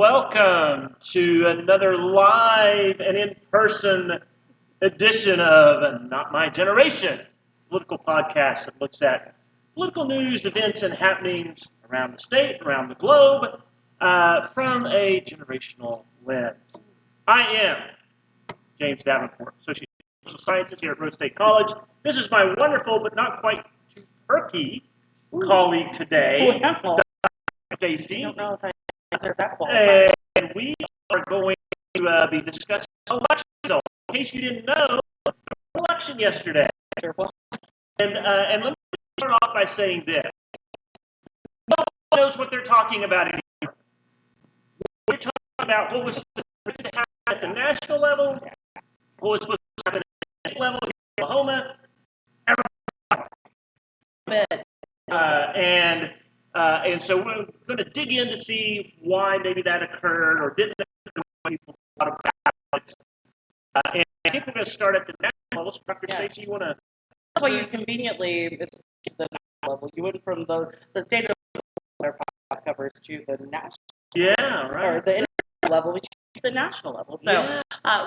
Welcome to another live and in-person edition of Not My Generation, political podcast that looks at political news, events, and happenings around the state, around the globe, from a generational lens. I am James Davenport, Associate of Social Sciences here at Rose State College. This is my wonderful but not quite too perky colleague today, Dr. Stacy. I don't know if I answered that qualified. And we are going to be discussing election results. In case you didn't know, there was an election yesterday. And let me start off by saying this. No one knows what they're talking about anymore. We're talking about what was supposed to happen at the national level, what was supposed to happen at the state level in Oklahoma. And so we're going to dig in to see why maybe that occurred or didn't occur, what people thought about it. And I think we're going to start at the national level. Dr. Stacy, you want to? That's why you conveniently escaped the national level. You went from the state of their podcast covers to the national. Yeah, right. Or the international level, which is the national level. So,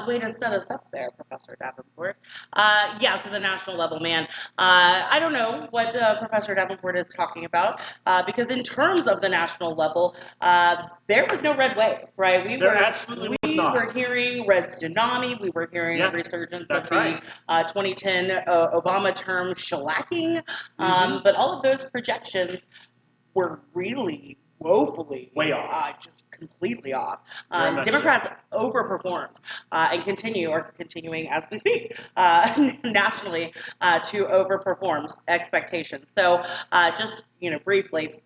way to set us up there, Professor Davenport. So the national level, man. I don't know what Professor Davenport is talking about, because in terms of the national level, there was no red wave, right? We were hearing red tsunami. We were hearing a resurgence of the 2010 Obama term shellacking. But all of those projections were really woefully way off, just completely off. Democrats overperformed and continuing as we speak nationally to overperform expectations. So just briefly.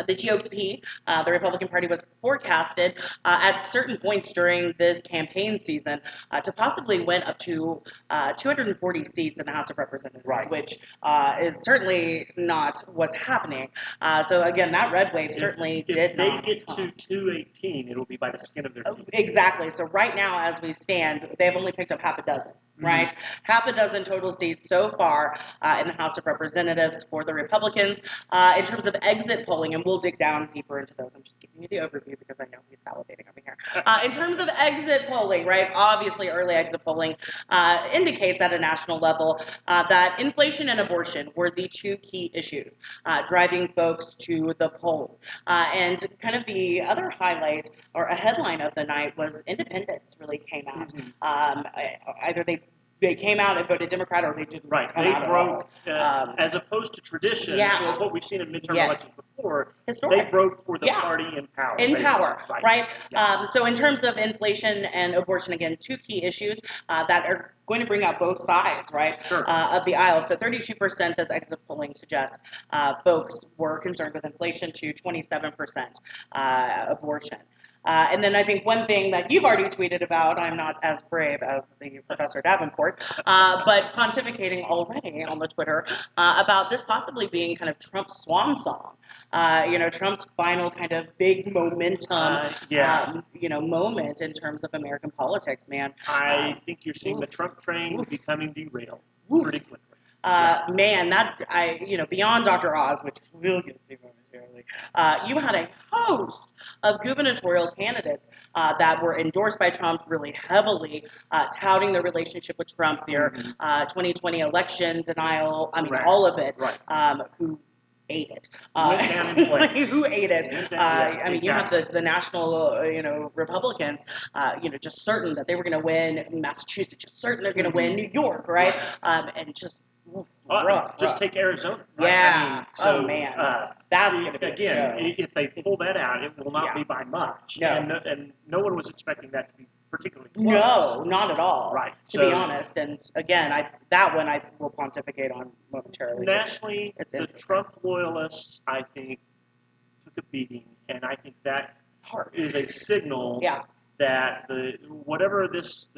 The GOP, the Republican Party, was forecasted at certain points during this campaign season to possibly win up to 240 seats in the House of Representatives, which is certainly not what's happening. So again, that red wave certainly did not. If they get to 218, it will be by the skin of their teeth. Exactly. So right now, as we stand, they've only picked up half a dozen. Right? Half a dozen total seats so far in the House of Representatives for the Republicans. In terms of exit polling, and we'll dig down deeper into those. I'm just giving you the overview because I know he's salivating over here. In terms of exit polling, right? Obviously, early exit polling indicates at a national level that inflation and abortion were the two key issues driving folks to the polls. And kind of the other highlight or a headline of the night was independents really came out. Either they came out and voted Democrat, or they didn't come out at all. As opposed to tradition, what we've seen in midterm elections before, historic. They broke for the party in power. Right? So in terms of inflation and abortion, again, two key issues that are going to bring out both sides, right, of the aisle. So 32%, as exit polling suggests, folks were concerned with inflation, to 27% abortion. And then I think one thing that you've already tweeted about, I'm not as brave as the Professor Davenport, but pontificating already on the Twitter about this possibly being kind of Trump's swan song. Trump's final kind of big momentum, moment in terms of American politics, man. I think you're seeing the Trump train becoming derailed pretty quickly. Beyond Dr. Oz, which we'll get to momentarily, you had a host of gubernatorial candidates that were endorsed by Trump really heavily, touting the relationship with Trump, their 2020 election denial, all of it, who ate it. Who ate it? You have the national, Republicans, just certain that they were going to win Massachusetts, just certain they're going to win New York, right? And just rough. Take Arizona. Yeah. That's going to be again. If they pull that out, it will not be by much. No. And no one was expecting that to be particularly close. No, not at all. Right. To be honest, and again, that one I will pontificate on momentarily. Nationally, the Trump loyalists, I think, took a beating, and I think that is a signal that whatever this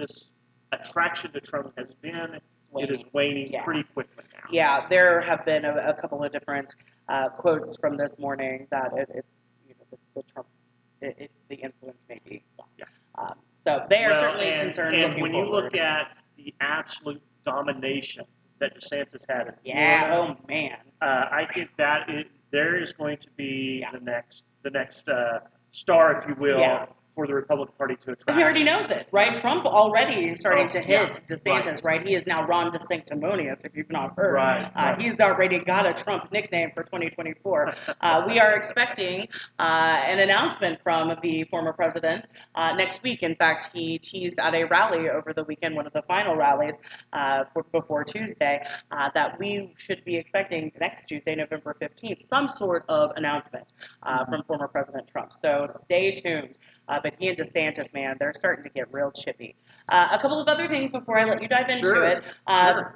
attraction to Trump has been. It is waning pretty quickly now. Yeah, there have been a couple of different quotes from this morning that it's the Trump, the influence may be. So they are certainly concerned. And when you look at the absolute domination that DeSantis had in Florida, I think that there is going to be the next star, if you will, Yeah. for the Republican Party to attract. He already knows it, right? Trump already is starting to hit DeSantis, right. right? He is now Ron DeSanctimonious, if you've not heard. Right. He's already got a Trump nickname for 2024. We are expecting an announcement from the former president next week. In fact, he teased at a rally over the weekend, one of the final rallies before Tuesday, that we should be expecting next Tuesday, November 15th, some sort of announcement from former President Trump. So stay tuned. But he and DeSantis, man, they're starting to get real chippy. A couple of other things before I let you dive into it.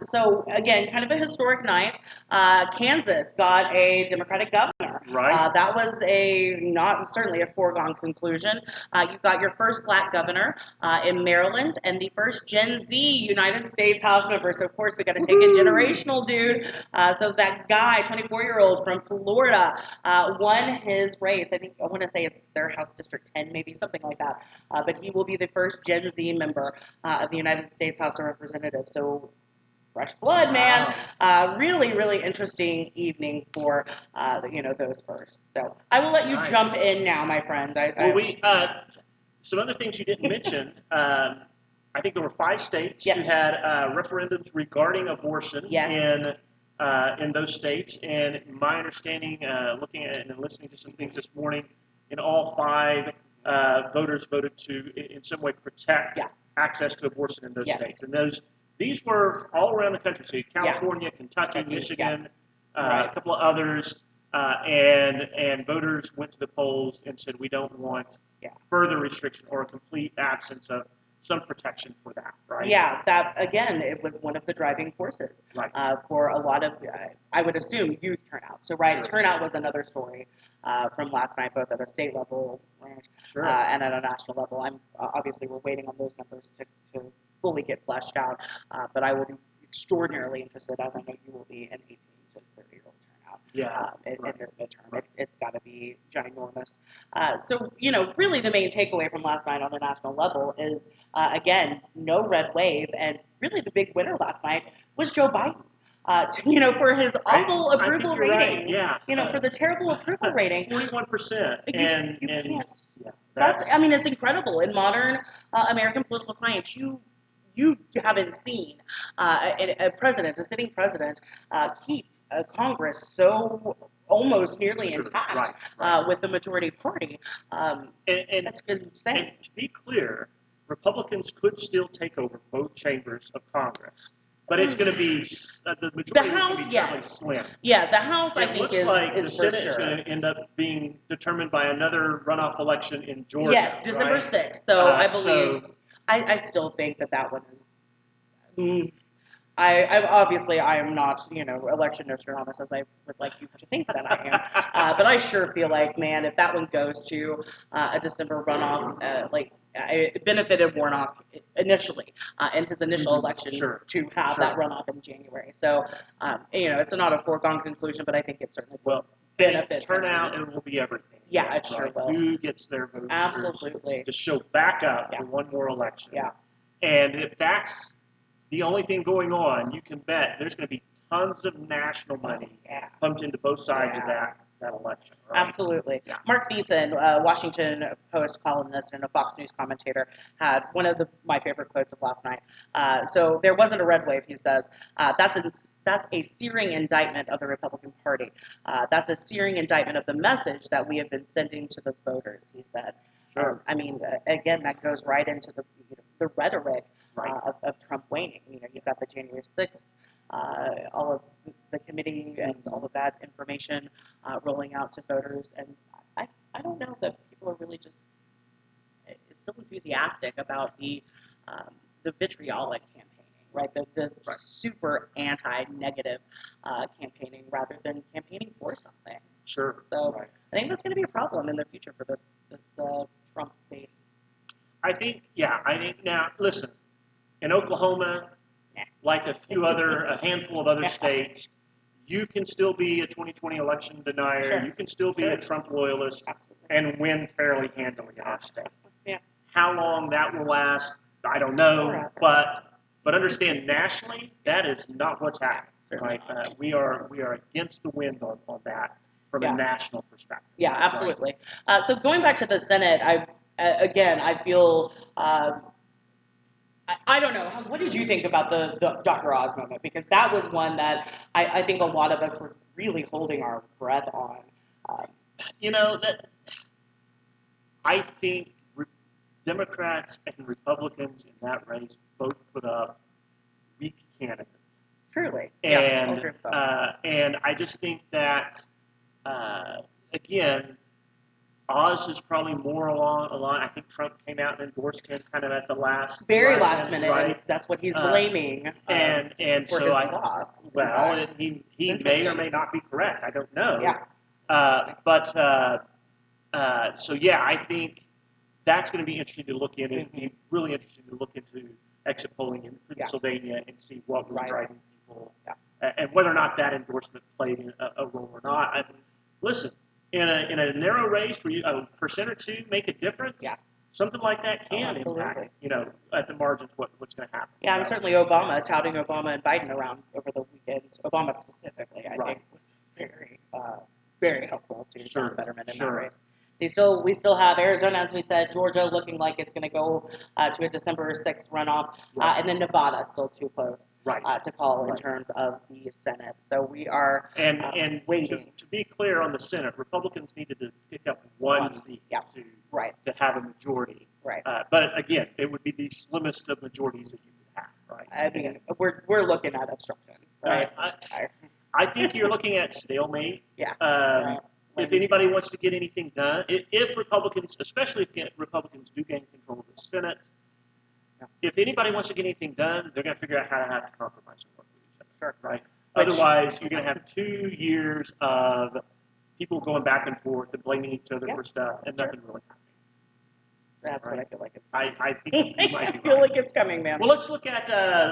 So, again, kind of a historic night. Kansas got a Democratic governor. Right. That was not certainly a foregone conclusion. You got your first black governor in Maryland and the first Gen Z United States House member. So, of course, we got to take a generational dude. So that guy, 24-year-old from Florida, won his race. I want to say it's their House District 10, maybe something like that. But he will be the first Gen Z member of the United States House of Representatives. So fresh blood, man. Really, really interesting evening for those first. So I will let you jump in now, my friend. Some other things you didn't mention. I think there were 5 states who had referendums regarding abortion in those states. And my understanding, looking at and listening to some things this morning, in all 5, voters voted to, in some way, protect access to abortion in those states. And these were all around the country. So California, Kentucky, Michigan, a couple of others. And voters went to the polls and said, we don't want further restriction or a complete absence of some protection for that, right? Yeah, that, again, it was one of the driving forces for a lot of, I would assume, youth turnout. So, turnout was another story from last night, both at a state level and at a national level. Obviously, we're waiting on those numbers to fully get fleshed out, but I will be extraordinarily interested, as I know you will be, in 18 to 30-year-old turnout in this midterm. It's got to be ginormous. So, really the main takeaway from last night on the national level is, again, no red wave, and really the big winner last night was Joe Biden. For his awful approval rating. For the terrible approval rating. 41%. You can't. It's incredible. In modern American political science, you haven't seen a sitting president, keep Congress so almost nearly intact with the majority party. And that's insane. And to be clear, Republicans could still take over both chambers of Congress. But it's going to be the majority. The House, fairly slim. Yeah, the House, I think, is like the Senate for sure. is going to end up being determined by another runoff election in Georgia. Yes, December 6th. So I believe. I still think that one is. I am not, election Nostradamus as I would like you to think that I am. But I sure feel like, man, if that one goes to a December runoff, it benefited Warnock initially in his initial election to have that runoff in January. So, it's not a foregone conclusion, but I think it certainly will benefit. Turnout, and it will be everything. Yeah, it sure will. Who gets their votes Absolutely to show back up for one more election. Yeah. And if that's the only thing going on, you can bet there's going to be tons of national money pumped into both sides of that election. Right? Absolutely. Yeah. Mark Thiessen, Washington Post columnist and a Fox News commentator, had one of my favorite quotes of last night. So there wasn't a red wave, he says. That's a searing indictment of the Republican Party. That's a searing indictment of the message that we have been sending to the voters, he said. Sure. Again, that goes right into the rhetoric of Trump waning. You've got the January 6th, all of the committee and all of that information rolling out to voters. And I don't know that people are really just still enthusiastic about the vitriolic campaigning, right? The super anti-negative campaigning rather than campaigning for something. Sure. So I think that's going to be a problem in the future for this Trump base. I think now, listen, in Oklahoma, like a handful of other states, you can still be a 2020 election denier. Sure. You can still be a Trump loyalist and win fairly handily in our state. Yeah. How long that will last, I don't know. But understand nationally, that is not what's happening. Right? We are against the wind on that from a national perspective. Yeah, absolutely. So going back to the Senate, I feel. I don't know. What did you think about the Dr. Oz moment? Because that was one that I think a lot of us were really holding our breath on. That I think Democrats and Republicans in that race both put up weak candidates. Truly. And and I just think that again, Oz is probably more along the line. I think Trump came out and endorsed him kind of at the last minute, right? That's what he's blaming. And for so his I loss. well, he may or may not be correct. I don't know. Yeah. So yeah, I think that's going to be interesting to look in. It'd be really interesting to look into exit polling in Pennsylvania and see what was driving people, and whether or not that endorsement played a role or not. Listen, in a narrow race where a percent or two make a difference, something like that can impact, at the margins what's going to happen. Yeah, and certainly Obama, touting Obama and Biden around over the weekend, Obama specifically, I think was very, very helpful to John Fetterman in that race. So we still have Arizona, as we said, Georgia looking like it's going to go to a December 6th runoff, and then Nevada still too close to call in terms of the Senate. So we are waiting. To be clear on the Senate, Republicans needed to pick up one seat to have a majority. But again, it would be the slimmest of majorities that you could have. Right. I mean, we're looking at obstruction. Right. I think you're looking at stalemate. Yeah. If anybody wants to get anything done, if Republicans, especially if Republicans do gain control of the Senate, if anybody wants to get anything done, they're going to figure out how to have to compromise and work with each other, right? Otherwise, you're going to have 2 years of people going back and forth and blaming each other for stuff, and nothing really happening. That's what I feel like it's coming. I think you might be I feel like it's coming, man. Well, let's look at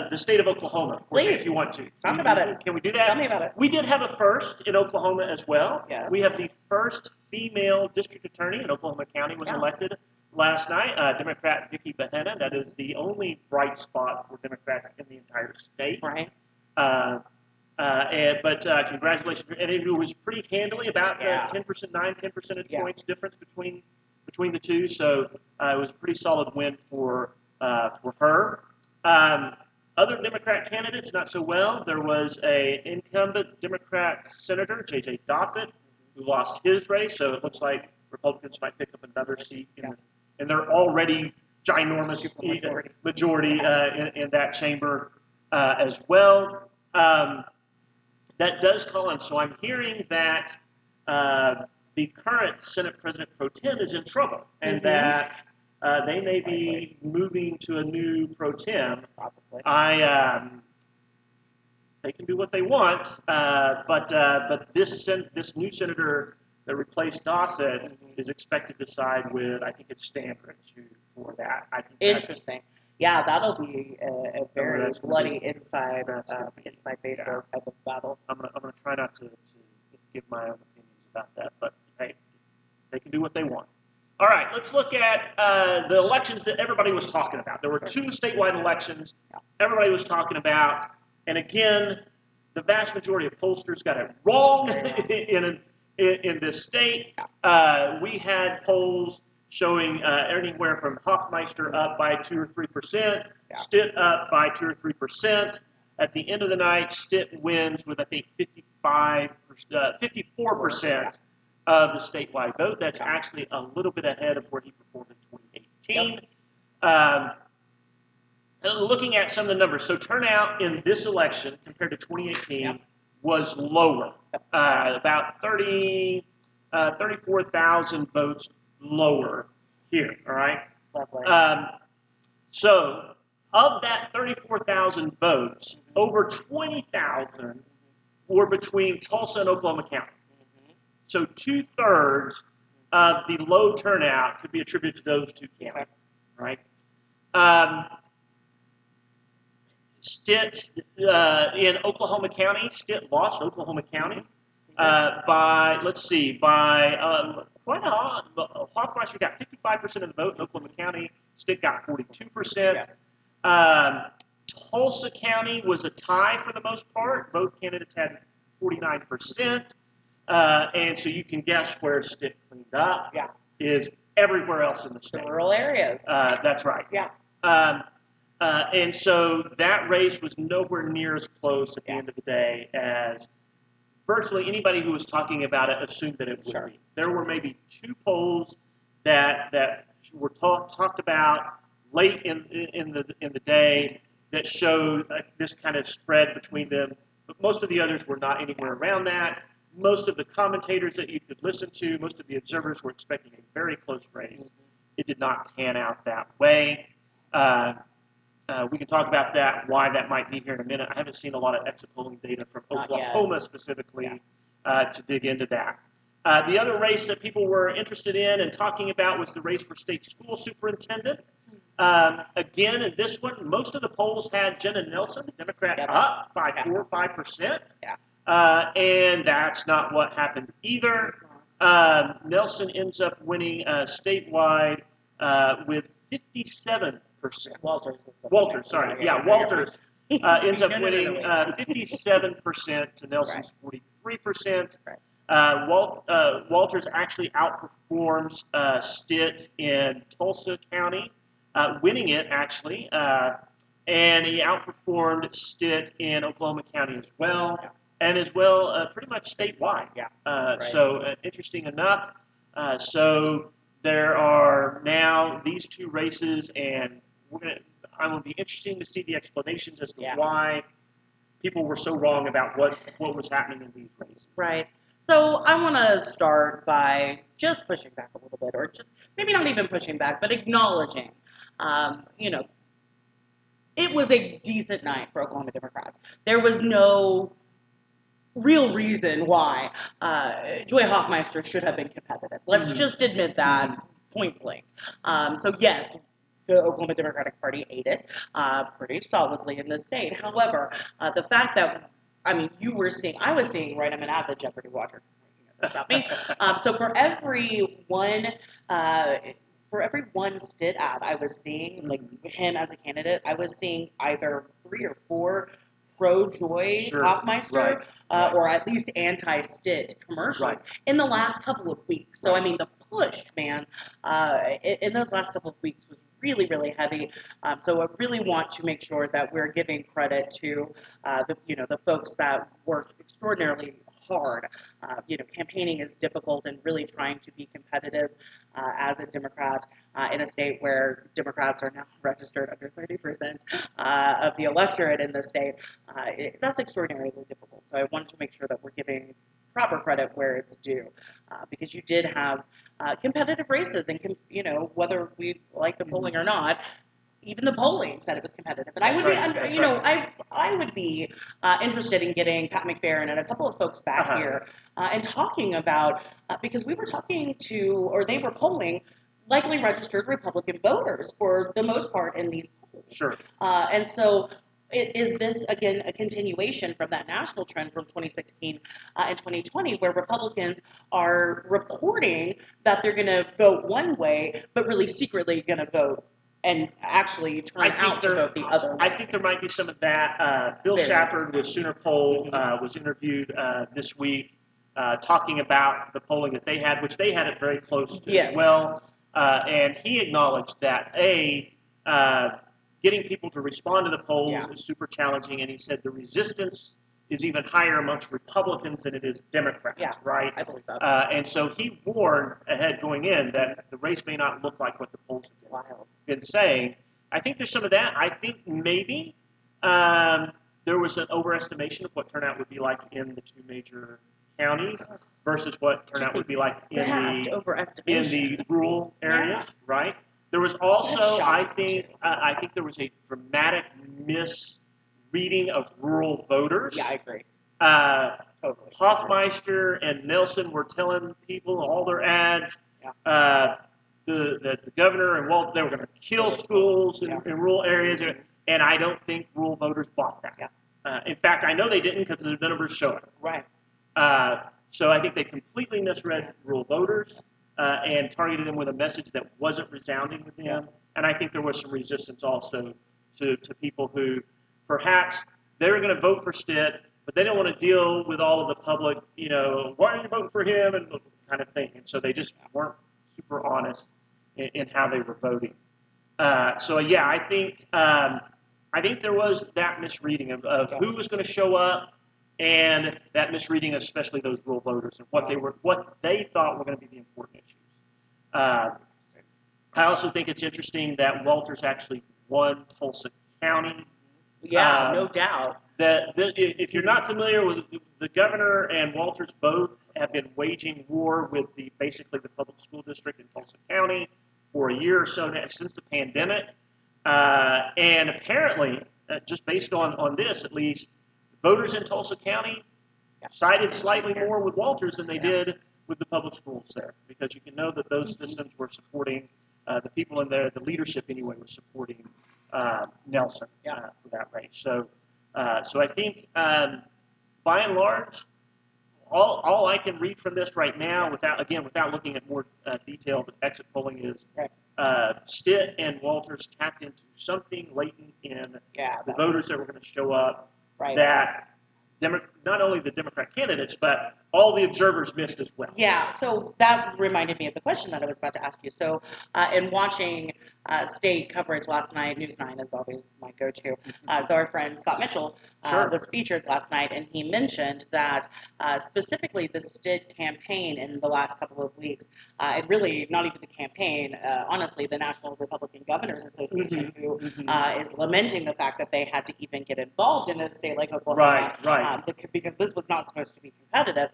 the state of Oklahoma, please, if you want to. Talk about it. Can we do that? Tell me about it. We did have a first in Oklahoma as well. Yes. We have the first female district attorney in Oklahoma County was elected last night. Democrat Vicki Behenna. That is the only bright spot for Democrats in the entire state. Right. But congratulations. And it was pretty handily, about 10 percentage points difference between the two. So it was a pretty solid win for her. Other Democrat candidates, not so well. There was an incumbent Democrat Senator, J.J. Dossett, who lost his race. So it looks like Republicans might pick up another seat in their already ginormous majority in that chamber as well. That does call on. So I'm hearing that the current Senate President Pro Tem is in trouble, and that they may be moving to a new Pro Tem. Probably. They can do what they want, but this new senator that replaced Dossett is expected to side with, I think it's Stanford for that. I think interesting. Yeah, that'll be a very bloody inside baseball type of battle. I'm gonna try not to give my own opinions about that, but hey, they can do what they want. All right, let's look at the elections that everybody was talking about. There were 2 statewide elections everybody was talking about, and again, the vast majority of pollsters got it wrong in this state. We had polls showing anywhere from Hoffmeister up by 2 or 3%, Stitt up by 2 or 3%. At the end of the night, Stitt wins with, I think, 54% of the statewide vote. That's actually a little bit ahead of where he performed in 2018. Looking at some of the numbers, so turnout in this election compared to 2018 was lower, about 34,000 votes lower here, all right? So of that 34,000 votes, over 20,000 were between Tulsa and Oklahoma County. So 2/3 of the low turnout could be attributed to those 2 counties, right? Stitt in Oklahoma County, Stitt lost Oklahoma County by quite a lot. Hoffmeister got 55% of the vote in Oklahoma County. Stitt got 42%. Tulsa County was a tie for the most part. Both candidates had 49%. And so you can guess where Stitt cleaned up Yeah. is everywhere else in the The state. rural areas. That's right. Yeah. And so that race was nowhere near as close at the end of the day as virtually anybody who was talking about it assumed that it would be. There were maybe 2 polls that were talked about late in the day that showed this kind of spread between them, but most of the others were not anywhere around that. Most of the commentators that you could listen to, most of the observers were expecting a very close race. It did not pan out that way. We can talk about that, why that might be here in a minute. I haven't seen a lot of exit polling data from Oklahoma specifically to dig into that. The other race that people were interested in and talking about was the race for state school superintendent. Again, in this one, most of the polls had Jenna Nelson, the Democrat, up by 4 or 5%. And that's not what happened either. Nelson ends up winning statewide with 57%. Walters ends up winning 57% to Nelson's 43%. Walters actually outperforms Stitt in Tulsa County, winning it actually, and he outperformed Stitt in Oklahoma County as well, and as well pretty much statewide. So interesting enough. So there are now these 2 races, and I'm going to be interesting to see the explanations as to why people were so wrong about what was happening in these races. Right. So I want to start by just pushing back a little bit, or just maybe not even pushing back, but acknowledging, it was a decent night for Oklahoma Democrats. There was no real reason why Joy Hoffmeister should have been competitive. Let's just admit that point blank. So yes, the Oklahoma Democratic Party ate it pretty solidly in the state. However, the fact that, I was seeing, right, I'm an avid Jeopardy watcher. That's not me. So for every one Stitt ad I was seeing, like him as a candidate, I was seeing either 3 or 4 pro-Joy Hoffmeister or at least anti-Stitt commercials in the last couple of weeks. So, the push, man, in those last couple of weeks was really, really heavy. So I really want to make sure that we're giving credit to the folks that worked extraordinarily hard. Campaigning is difficult, and really trying to be competitive as a Democrat in a state where Democrats are now registered under 30% of the electorate in the state. That's extraordinarily difficult. So I wanted to make sure that we're giving proper credit where it's due, because you did have competitive races, and whether we like the polling or not, even the polling said it was competitive. And I would be interested in getting Pat McFerrin and a couple of folks back here and talking about, because we were talking to, or they were polling likely registered Republican voters for the most part in these polls. And so is this, again, a continuation from that national trend from 2016 and 2020, where Republicans are reporting that they're going to vote one way, but really secretly going to vote and actually turn out to vote the other way? I think there might be some of that. Bill Shafford with Sooner Poll was interviewed this week talking about the polling that they had, which they had it very close to as well. And he acknowledged that, getting people to respond to the polls is super challenging, and he said the resistance is even higher amongst Republicans than it is Democrats, right? I believe that. And so he warned ahead going in that the race may not look like what the polls have been saying. I think there's some of that. I think maybe there was an overestimation of what turnout would be like in the 2 major counties versus what turnout would be like in the rural areas, right? There was also, I think there was a dramatic misreading of rural voters. Yeah, I agree. Totally. Hoffmeister and Nelson were telling people all their ads the governor and Walt, they were going to kill schools in rural areas, and I don't think rural voters bought that. In fact, I know they didn't because the numbers show it. Right. So I think they completely misread rural voters and targeted them with a message that wasn't resounding with them. And I think there was some resistance also to people who perhaps they were going to vote for Stitt, but they don't want to deal with all of the public, why are you voting for him and kind of thing. And so they just weren't super honest in how they were voting. So yeah, I think there was that misreading of who was going to show up, and that misreading, especially those rural voters, and what they thought were going to be the important issues. I also think it's interesting that Walters actually won Tulsa County. Yeah, no doubt. If you're not familiar with the governor and Walters, both have been waging war with basically the public school district in Tulsa County for a year or so now, since the pandemic. And apparently, just based on this at least, voters in Tulsa County sided slightly more with Walters than they did with the public schools there, because you can know that those systems were supporting the people in there, the leadership anyway, was supporting Nelson for that race. So I think, by and large, all I can read from this right now, without looking at more detailed exit polling, is Stitt and Walters tapped into something latent in the voters that were going to show up that not only the Democrat candidates, but all the observers missed as well. Yeah, so that reminded me of the question that I was about to ask you. So in watching state coverage last night, News 9 is always my go-to. So our friend Scott Mitchell was featured last night, and he mentioned that specifically the Stitt campaign in the last couple of weeks, and really not even the campaign, honestly, the National Republican Governors Association, who is lamenting the fact that they had to even get involved in a state like Oklahoma, because this was not supposed to be competitive.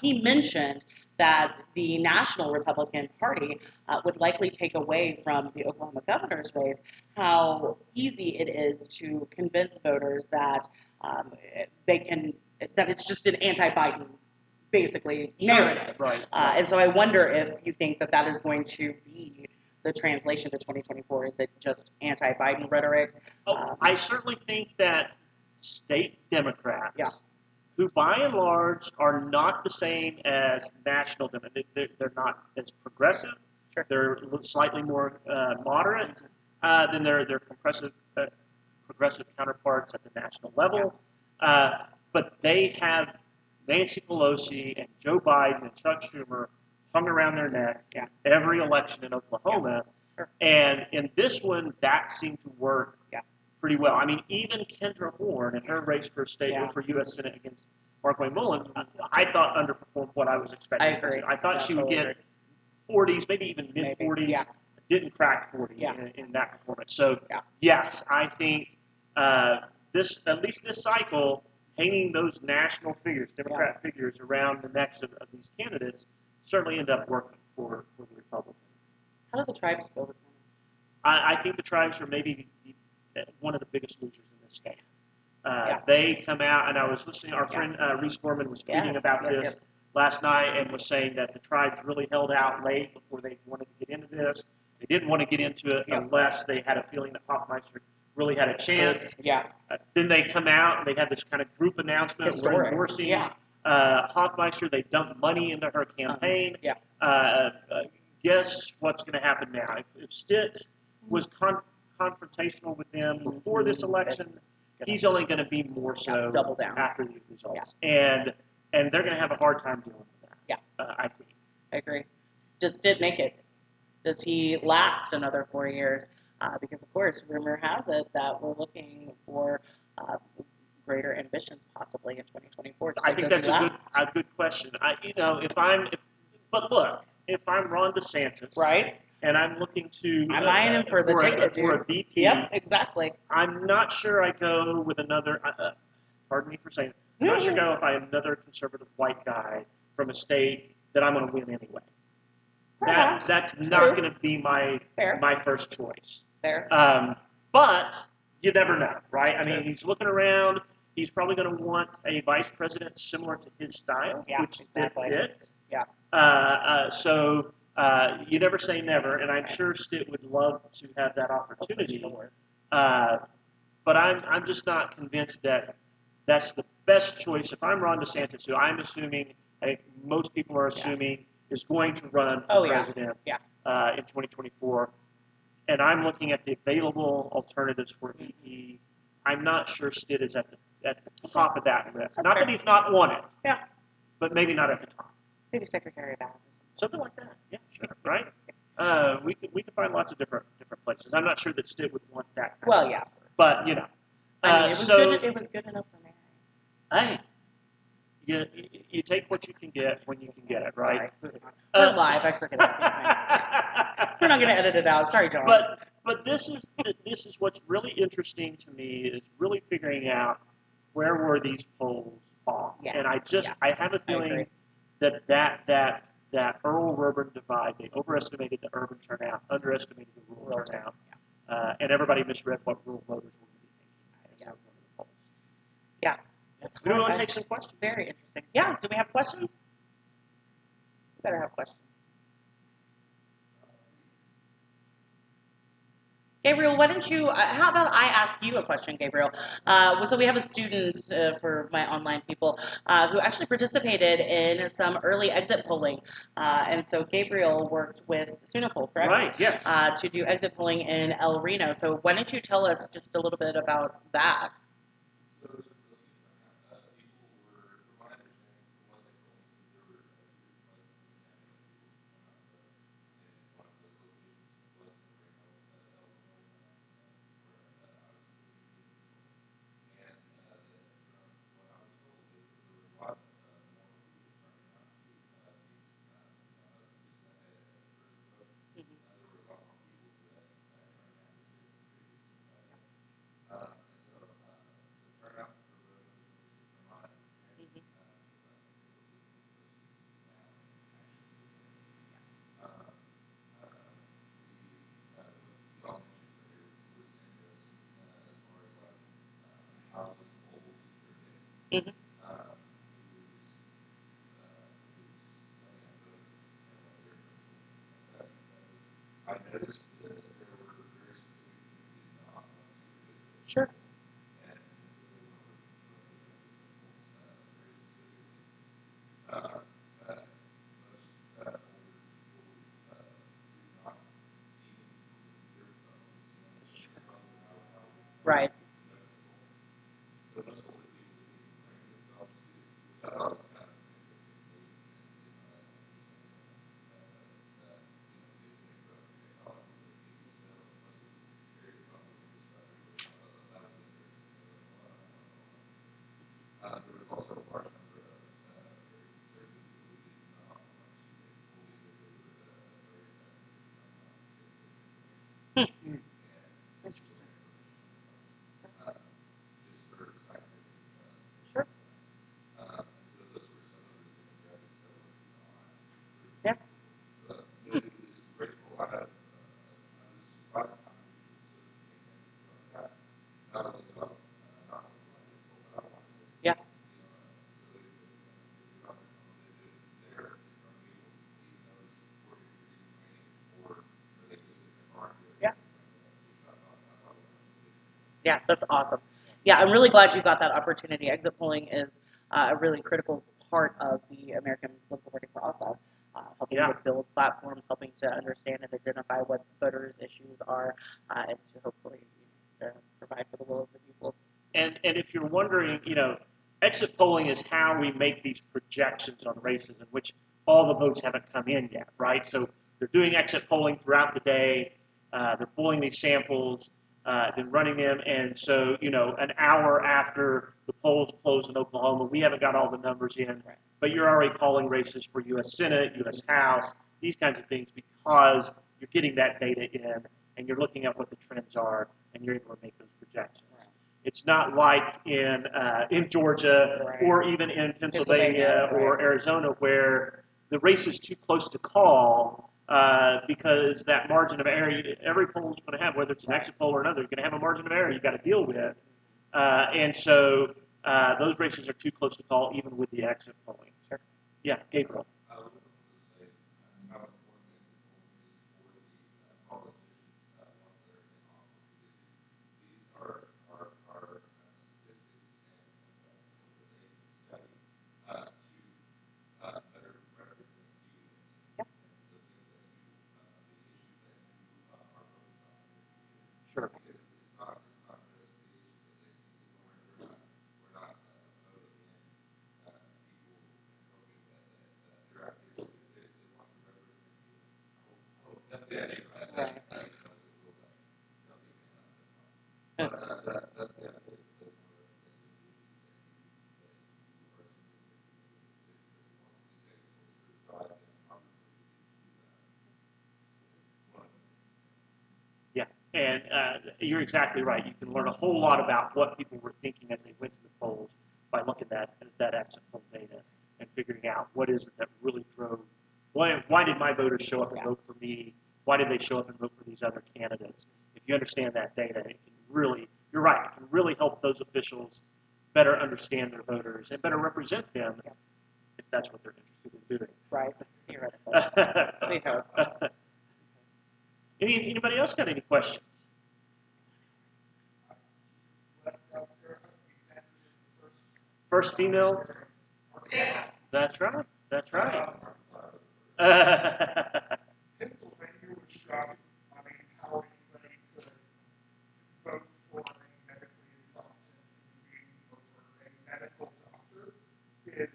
He mentioned that the National Republican Party would likely take away from the Oklahoma governor's race how easy it is to convince voters that that it's just an anti-Biden, basically, narrative. And so I wonder if you think that is going to be the translation to 2024. Is it just anti-Biden rhetoric? I certainly think that state Democrats, who by and large are not the same as national Democrats. They're not as progressive. They're slightly more moderate than their progressive counterparts at the national level. But they have Nancy Pelosi and Joe Biden and Chuck Schumer hung around their neck every election in Oklahoma. And in this one, that seemed to work pretty well. I mean, even Kendra Horn in her race for for U.S. Senate against Markwayne Mullin, I thought underperformed what I was expecting. I agree. I thought she would get 40s, maybe even mid-40s. Didn't crack 40 in that performance. So, yes, I think at least this cycle, hanging those national figures, Democrat figures, around the necks of these candidates certainly end up working for the Republicans. How do the tribes feel this morning? I think the tribes are maybe one of the biggest losers in this game. They come out, and I was listening, our friend Reese Gorman was tweeting about this last night and was saying that the tribes really held out late before they wanted to get into this. They didn't want to get into it unless they had a feeling that Hoffmeister really had a chance. Then they come out and they have this kind of group announcement. We're endorsing Hoffmeister. They dumped money into her campaign. Guess what's going to happen now? If Stitt was confrontational with them before this election, he's only going to be more so double down after these results. And they're going to have a hard time dealing with that. I think. I agree. Does Stitt make it? Does he last another 4 years? Because, of course, rumor has it that we're looking for greater ambitions possibly in 2024. I think that's a good question. But look, if I'm Ron DeSantis, and I'm looking to I'm eyeing him for the ticket, for a VP. Yep, exactly. I'm not sure I go with another. Pardon me for saying. I'm not sure go if I'm another conservative white guy from a state that I'm going to win anyway. That's not going to be my first choice. But you never know, right? I mean, he's looking around. He's probably going to want a vice president similar to his style, which fits. So you never say never, and I'm sure Stitt would love to have that opportunity. But I'm just not convinced that that's the best choice. If I'm Ron DeSantis, who I'm assuming, most people are assuming, is going to run for president in 2024, and I'm looking at the available alternatives for VP, I'm not sure Stitt is at the at the top of that list. That's Not fair. that he's not on it, Yeah. but maybe not at the top. Maybe Secretary of Ag. Something like that. Yeah, sure. Right? We could find lots of different places. I'm not sure that Stitt would want that. Well, yeah. But you know. I mean, it was good enough for Mary. Hey, you take what you can get when you can get it, right? Sorry. We're live. I forget about these things. We're not going to edit it out. Sorry, John. But this is what's really interesting to me is really figuring out where were these polls off. Yeah. And I have a feeling that rural-urban divide, they overestimated the urban turnout, underestimated the rural turnout, and everybody misread what rural voters were going to be thinking. Yeah. Do we want to take some questions? Very interesting. Yeah. Do we have questions? We better have questions. Gabriel, why don't you, how about I ask you a question, Gabriel? So we have a student for my online people who actually participated in some early exit polling. And so Gabriel worked with Sunapol, correct? Right, yes. To do exit polling in El Reno. So why don't you tell us just a little bit about that? Mm-hmm. Sure. Right. Hmm. Sure. Yeah. Yeah. Yeah. Yeah, that's awesome. Yeah, I'm really glad you got that opportunity. Exit polling is a really critical part of the American political voting process, helping to build platforms, helping to understand and identify what voters' issues are, and to hopefully provide for the will of the people. And if you're wondering, exit polling is how we make these projections on races in which all the votes haven't come in yet, right? So they're doing exit polling throughout the day. They're pulling these samples, then running them. And so, an hour after the polls close in Oklahoma, we haven't got all the numbers in, but you're already calling races for U.S. Senate, U.S. House, these kinds of things because you're getting that data in and you're looking at what the trends are and you're able to make those projections. It's not like in Georgia or even in Pennsylvania or Arizona where the race is too close to call because that margin of error, every poll is going to have, whether it's an exit poll or another, you're going to have a margin of error you've got to deal with. And so those races are too close to call even with the exit polling. Sure. Yeah, Gabriel. Sure. Yeah, and you're exactly right. You can learn a whole lot about what people were thinking as they went to the polls by looking at that exit poll data and figuring out what is it that really drove. Why did my voters show up and vote for me? Why did they show up and vote for these other candidates? If you understand that data, it can really, you're right, it can really help those officials better understand their voters and better represent them if that's what they're interested in doing. Right. Theoretically. We hope. Anybody else got any questions? First female? That's right. That's right. Pennsylvania was shocking. I mean, how anybody could vote for a medically incompetent being over a medical doctor is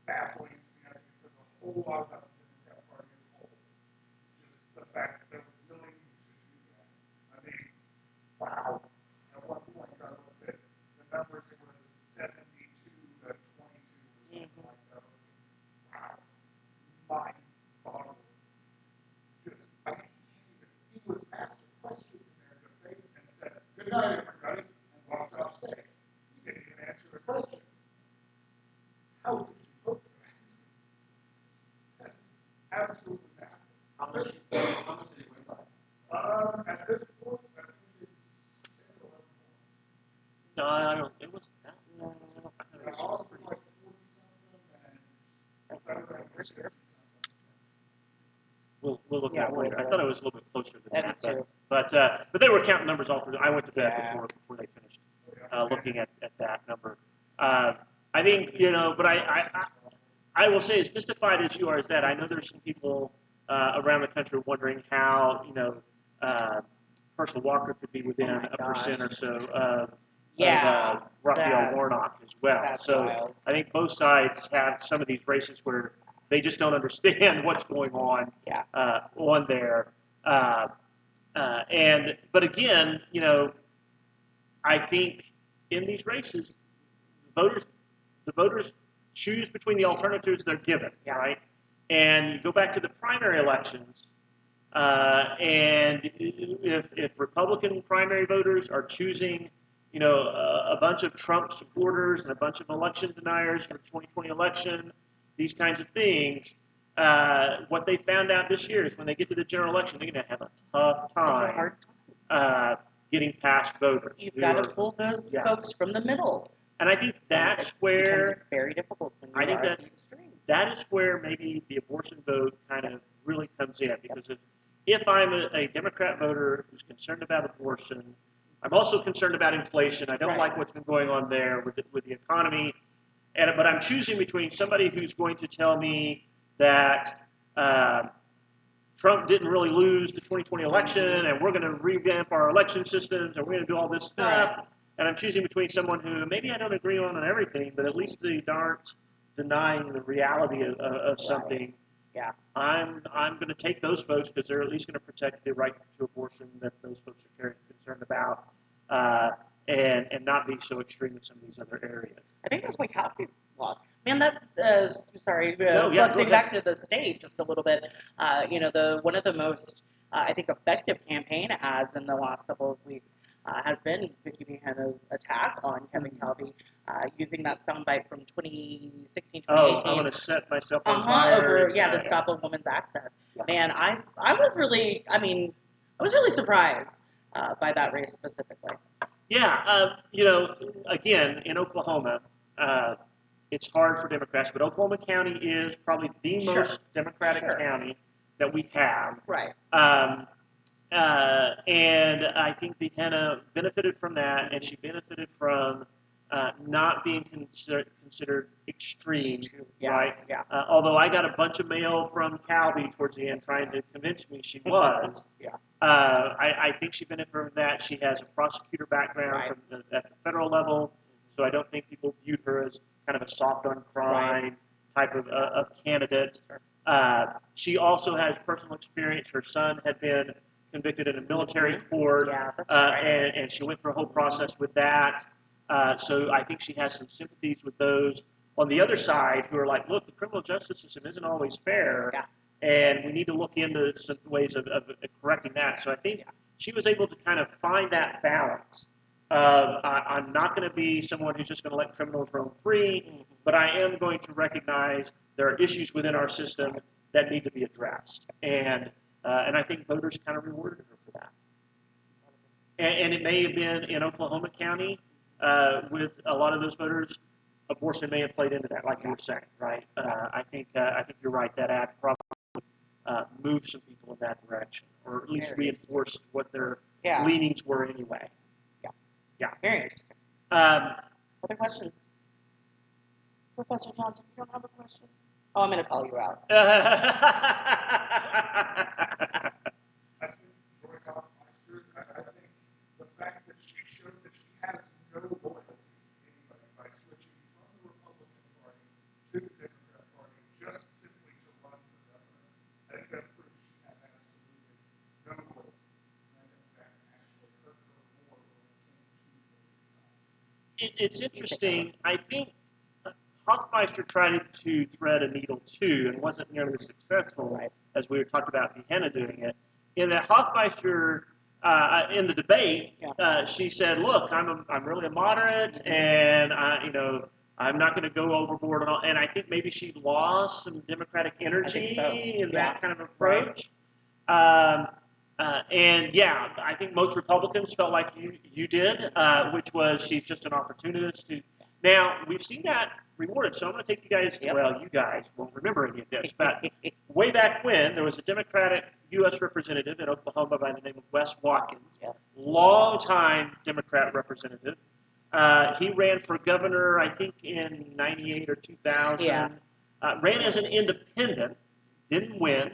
baffling to me. I think it says a whole lot about the Democrat Party as a whole. Just the fact that they're willing to do that. I mean, wow. At one point, I looked at the numbers, it was 72 to 22 or something like that. Wow. Mind-boggling. Just, I mean, he was asked a question in their debates and said, "Good night, everybody," and walked off stage. He didn't even answer the question. How could you vote for that? That is absolutely baffling. How much did he win by? At this point, I think it's 10 or 11 points. No, I don't. It was that. No, The House was like 40-something, and Federal was 50-something. We'll look Yeah, at it later. I thought it was a little bit closer than I that, did too. but they were counting numbers all through. I went to bed Yeah. before they finished looking at that number. I think but I will say, as mystified as you are as that, I know there's some people around the country wondering how Herschel Walker could be within a percent or so of Raphael Warnock as well. So wild. I think both sides have some of these races where they just don't understand what's going on on there. But again, I think in these races, the voters choose between the alternatives they're given, right? And you go back to the primary elections, and if Republican primary voters are choosing, a bunch of Trump supporters and a bunch of election deniers for the 2020 election, these kinds of things, what they found out this year is when they get to the general election, they're going to have a tough time. It's a hard getting past voters. You've got to pull those folks from the middle. And I think that's where it's very difficult when you are at the extreme. That is where maybe the abortion vote kind of really comes in, because if I'm a Democrat voter who's concerned about abortion, I'm also concerned about inflation. I don't like what's been going on there with the economy, but I'm choosing between somebody who's going to tell me that Trump didn't really lose the 2020 election, and we're going to revamp our election systems, and we're going to do all this stuff. And I'm choosing between someone who maybe I don't agree on everything, but at least they aren't denying the reality of something. Yeah. I'm going to take those folks because they're at least going to protect the right to abortion that those folks are concerned about, and not be so extreme in some of these other areas. I think that's why Calvi lost. Man, fluxing back to the state just a little bit. One of the most I think effective campaign ads in the last couple of weeks has been Vicky Buchanan's attack on Kevin Calvi, using that soundbite from 2016, 2018. Oh, I'm going to set myself on fire. To stop a woman's access. Yeah. Man, I was really surprised by that race specifically. Yeah, again, in Oklahoma, it's hard for Democrats, but Oklahoma County is probably the most Democratic county that we have. Right. And I think Buchanan benefited from that, and she benefited from not being considered extreme, right? Yeah. Although I got a bunch of mail from Calvi towards the end trying to convince me she was. I think she benefited from that. She has a prosecutor background at the federal level, so I don't think people viewed her as kind of a soft on crime type of candidate. She also has personal experience. Her son had been convicted in a military court, Yeah, that's right. and she went through a whole process with that. So I think she has some sympathies with those on the other side who are like, look, the criminal justice system isn't always fair, Yeah. and we need to look into some ways of correcting that. So I think she was able to kind of find that balance of I'm not going to be someone who's just going to let criminals roam free, but I am going to recognize there are issues within our system that need to be addressed. And I think voters kind of rewarded her for that. And it may have been in Oklahoma County with a lot of those voters. Abortion may have played into that, like you were saying, right? I think you're right. That act probably moved some people in that direction, or at least reinforced what their leanings were anyway. Yeah. Very interesting. Um, Other questions? Professor Johnson, you don't have a question? Oh, I'm going to call you out. I think Joy Hoffmeister, I think the fact that she showed that she has no loyalties to anybody by switching from the Republican Party to the Democrat Party just simply to run for governor, I think that proves she has absolutely no loyalties. And I think that actually hurt her more when it came to It's interesting. I think Hoffmeister tried to thread a needle too, and wasn't nearly as successful as we were talking about Dehenna doing it. In that Hoffmeister, in the debate, she said, "Look, I'm really a moderate, and I'm not going to go overboard and all." And I think maybe she lost some Democratic energy in that kind of approach. And yeah, I think most Republicans felt like you did, which was she's just an opportunist. Now, we've seen that rewarded, so I'm going to take you guys, well, you guys won't remember any of this, but way back when, there was a Democratic U.S. representative in Oklahoma by the name of Wes Watkins, long-time Democrat representative. He ran for governor, I think, in 98 or 2000. Ran as an independent, didn't win.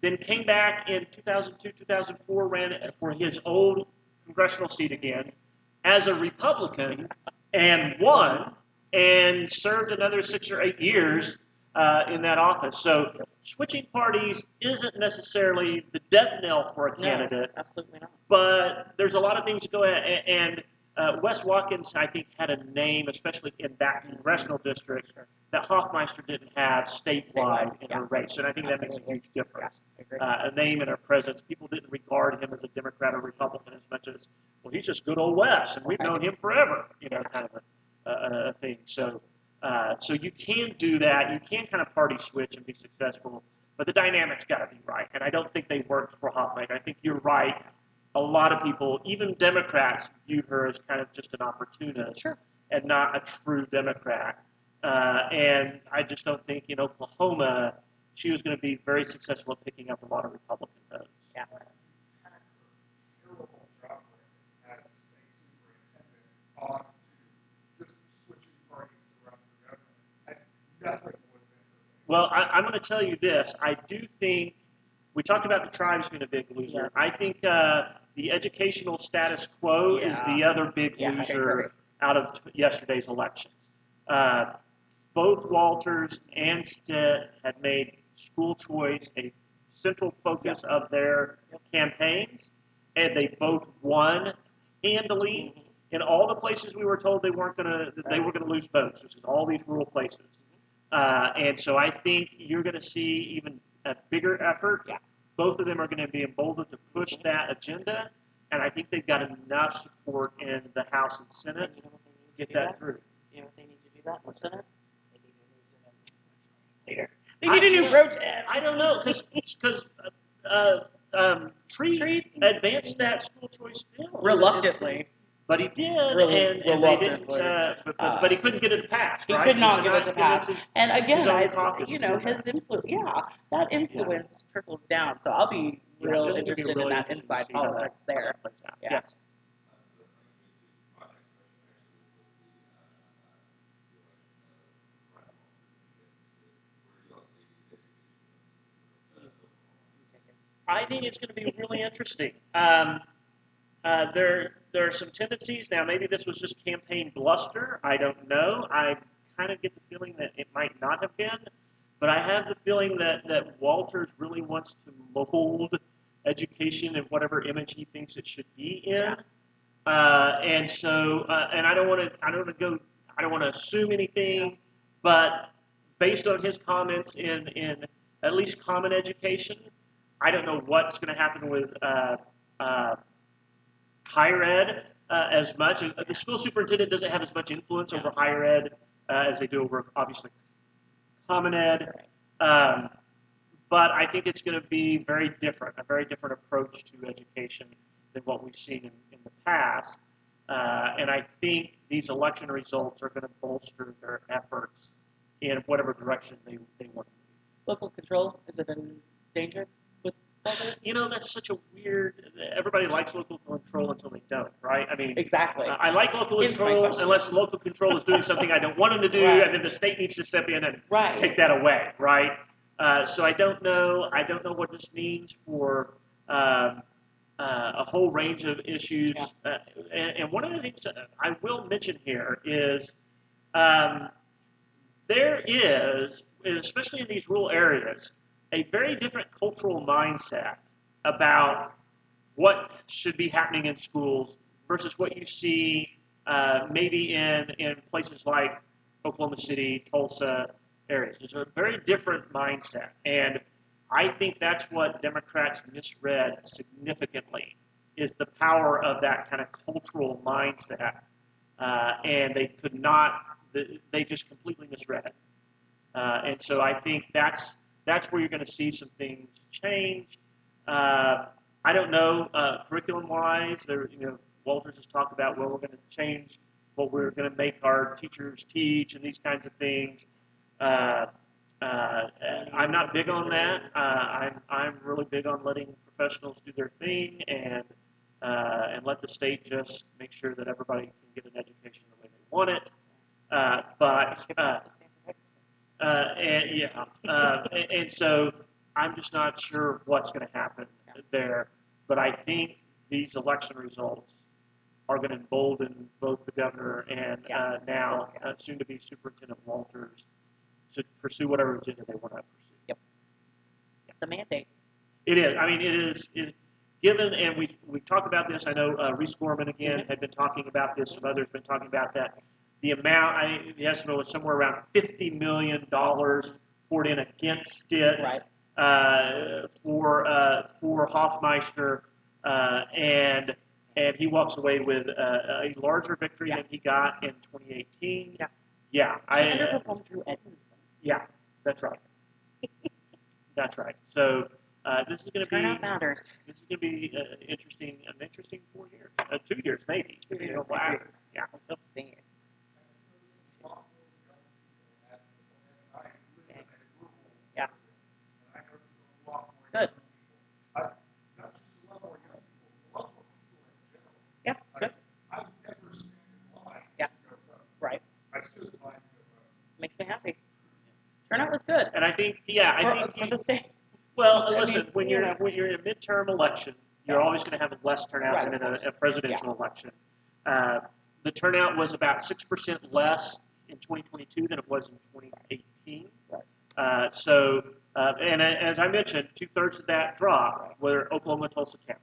Then came back in 2002, 2004, ran for his old congressional seat again as a Republican and won and served another 6 or 8 years in that office. So switching parties isn't necessarily the death knell for a candidate. No, absolutely not. But there's a lot of things to go at. And Wes Watkins, I think, had a name, especially in that congressional district, that Hoffmeister didn't have statewide in her race. And I think that makes a huge difference. A name and a presence. People didn't regard him as a Democrat or Republican as much as, well, he's just good old Wes, and we've known him forever, kind of a thing. So you can do that. You can kind of party switch and be successful, but the dynamic's got to be right. And I don't think they worked for Hoffmeister. I think you're right. A lot of people, even Democrats, viewed her as kind of just an opportunist and not a true Democrat. And I just don't think in Oklahoma she was going to be very successful at picking up a lot of Republican votes. Yeah. terrible job as state superintendent on to just switching parties throughout the government. And nothing was in her. Well, I'm going to tell you this. I do think we talked about the tribes being a big loser. I think the educational status quo is the other big loser out of yesterday's elections. Both Walters and Stitt had made school choice a central focus of their campaigns, and they both won handily in all the places we were told they were going to lose votes, which is all these rural places. And so I think you're going to see even a bigger effort. Both of them are going to be emboldened to push that agenda, and I think they've got enough support in the House and Senate to get that through. You know what they need to do that in the Senate? They need a new protest. I don't know, because Tree advanced that school choice bill Reluctantly. but he did, and they didn't. But he couldn't get it passed. He right? could not get it to pass. And again, his influence. Yeah, that influence trickles down. So I'll be real interested in that inside politics there. Yes. I think it's going to be really interesting. There are some tendencies. Now, maybe this was just campaign bluster. I don't know. I kind of get the feeling that it might not have been. But I have the feeling that Walters really wants to mold education in whatever image he thinks it should be in. Yeah. And I don't want to assume anything, but based on his comments in at least common education, I don't know what's going to happen with higher ed as much. The school superintendent doesn't have as much influence over higher ed as they do over, obviously, common ed. But I think it's going to be a very different approach to education than what we've seen in the past. And I think these election results are going to bolster their efforts in whatever direction they want to move. Local control, is it in danger with all this? That's such a weird. Everybody likes local control until they don't, right? I mean, Exactly. I like local Here's my control question. unless local control is doing something I don't want them to do, Right. and then the state needs to step in and Right. take that away, right? So I don't know. I don't know what this means for a whole range of issues. Yeah. And one of the things that I will mention here is there is, especially in these rural areas, a very different cultural mindset about what should be happening in schools versus what you see maybe in places like Oklahoma City, Tulsa areas. There's a very different mindset. And I think that's what Democrats misread significantly, is the power of that kind of cultural mindset. And they could not, they just completely misread it. And so I think that's where you're going to see some things change. I don't know, curriculum-wise, Walters has talked about, well, we're going to change what we're going to make our teachers teach and these kinds of things. I'm not big on that. I'm really big on letting professionals do their thing and let the state just make sure that everybody can get an education the way they want it. And so I'm just not sure what's going to happen there. But I think these election results are going to embolden both the governor and now soon-to-be Superintendent Walters to pursue whatever agenda they want to pursue. Yep. The mandate. It is. I mean, it is given, and we've talked about this. I know Reese Gorman again had been talking about this. Some others have been talking about that. The amount, the estimate was somewhere around $50 million poured in against it for Hoffmeister, and he walks away with a larger victory than he got in 2018. Yeah. She underperformed Drew Edmondson. Yeah, that's right. That's right. So this is going to be turnout matters. This is going to be an interesting 4 years, 2 years maybe. 2 years. Yeah. Let's see. Yeah. Good. Yeah. Good. I've never seen in line. Yeah. Right. I stood in line. Makes me happy. Turnout was good. And I think, for the state. Well, listen, when you're in a midterm election, you're always going to have less turnout than in a presidential election. The turnout was about 6% less in 2022 than it was in 2018. And as I mentioned, 2/3 of that drop were Oklahoma and Tulsa County.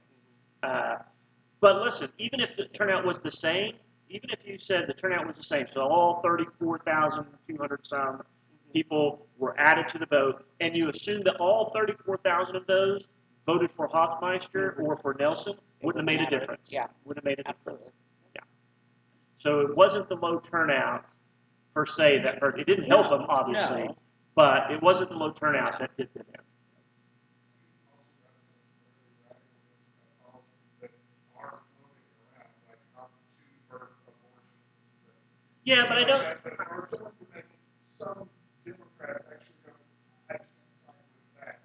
But listen, even if the turnout was the same, even if you said the turnout was the same, so all 34,200 some people were added to the vote, and you assume that all 34,000 of those voted for Hoffmeister or for Nelson, wouldn't have made a difference. Yeah. Wouldn't have made a difference. Absolutely. Yeah. So it wasn't the low turnout per se that hurt. It didn't help them, obviously, but it wasn't the low turnout that did them in. Yeah, but I don't. Some Democrats actually don't side with that.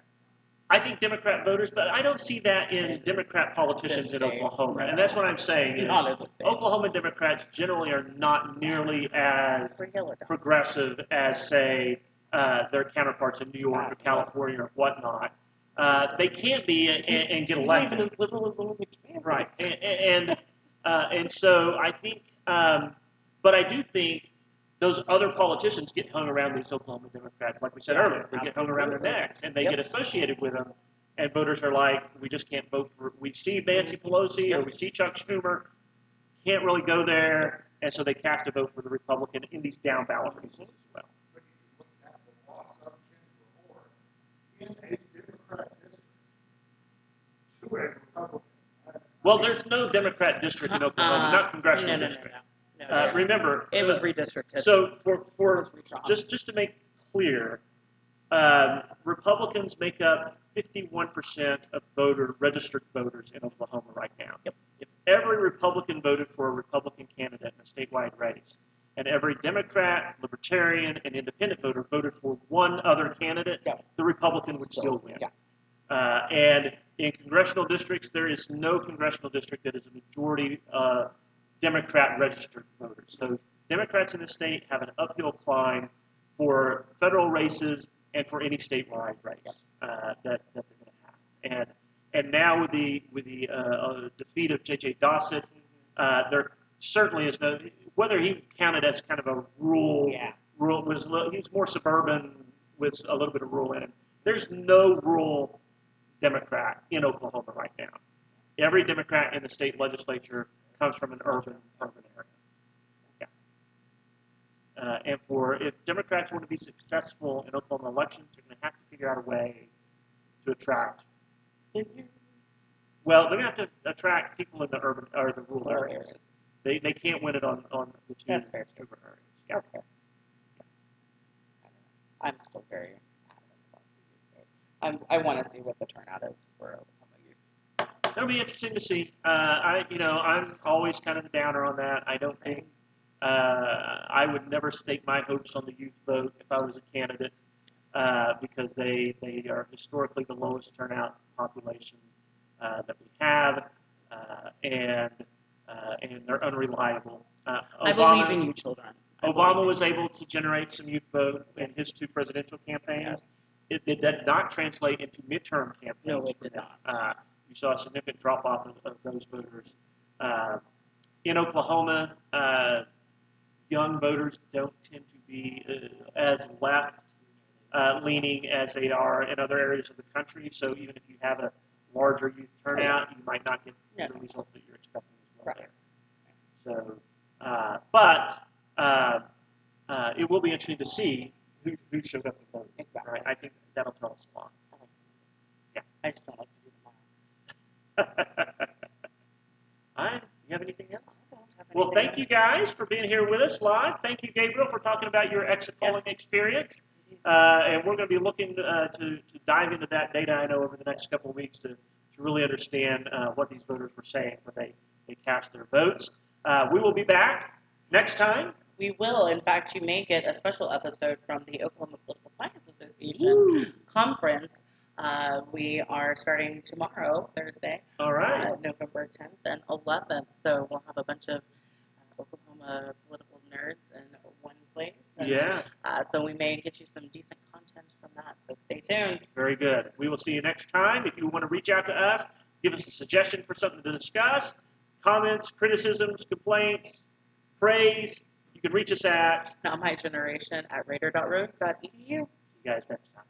I think Democrat voters, but I don't see that in Democrat politicians in Oklahoma. And that's what I'm saying is Oklahoma Democrats generally are not nearly as progressive as, say, their counterparts in New York or California or whatnot. They can't be and get elected. Even as liberal as the one Right. And so I think, but I do think those other politicians get hung around these Oklahoma Democrats, like we said earlier. They get hung around their necks, and they get associated with them and voters are like, we just can't vote for. We see Nancy Pelosi or we see Chuck Schumer, can't really go there, and so they cast a vote for the Republican in these down ballot races as well. But you look at the loss of Kim before, in a Democrat district, to a Republican. Well, there's no Democrat district in Oklahoma, not congressional district. No, Remember, it was redistricted. So for just to make clear, Republicans make up 51% of registered voters in Oklahoma right now. Yep. If every Republican voted for a Republican candidate in a statewide race, and every Democrat, Libertarian, and Independent voter voted for one other candidate, the Republican would still win. Yeah. And in congressional districts, there is no congressional district that is a majority Democrat registered voters. So Democrats in the state have an uphill climb for federal races and for any statewide race that they're going to have. And now with the defeat of J.J. Dossett, there certainly is no, whether he counted as kind of a rural, he's more suburban with a little bit of rural in him. There's no rural Democrat in Oklahoma right now. Every Democrat in the state legislature comes from an urban area. Yeah. And if Democrats want to be successful in Oklahoma elections, they're going to have to figure out a way to attract. Well, they're going to have to attract people in the urban or the rural areas. They can't win it on the two urban areas. Yeah. That's fair. I'm still very adamant about the youth vote. I want to see what the turnout is for Oklahoma youth. It'll be interesting to see. I'm always kind of the downer on that. I don't think I would never stake my hopes on the youth vote if I was a candidate because they are historically the lowest turnout population that we have, and they're unreliable. I believe in you, children. Obama was able to generate some youth vote in his two presidential campaigns. Yes. It did not translate into midterm campaigns. No, it did not. You saw a significant drop-off of those voters. In Oklahoma, young voters don't tend to be as left-leaning as they are in other areas of the country. So even if you have a larger youth turnout, you might not get the results that you're expecting as well there. So, it will be interesting to see who showed up to vote. Exactly. Right? I think that'll tell us a lot. Yeah. I just don't like to do the math. All right. You have anything else? I don't have Well, anything thank you guys for being here with us live. Thank you, Gabriel, for talking about your exit polling experience. And we're going to be looking to dive into that data, I know, over the next couple of weeks to really understand what these voters were saying when they cast their votes. We will be back next time. We will. In fact, you may get a special episode from the Oklahoma Political Science Association conference. We are starting tomorrow, Thursday, all right, November 10th and 11th. So we'll have a bunch of Oklahoma political nerds in one place. And, so we may get you some decent content from that. So stay tuned. Very good. We will see you next time. If you want to reach out to us, give us a suggestion for something to discuss, comments, criticisms, complaints, praise, you can reach us at Not My Generation at raider.roads.edu. See you guys next time.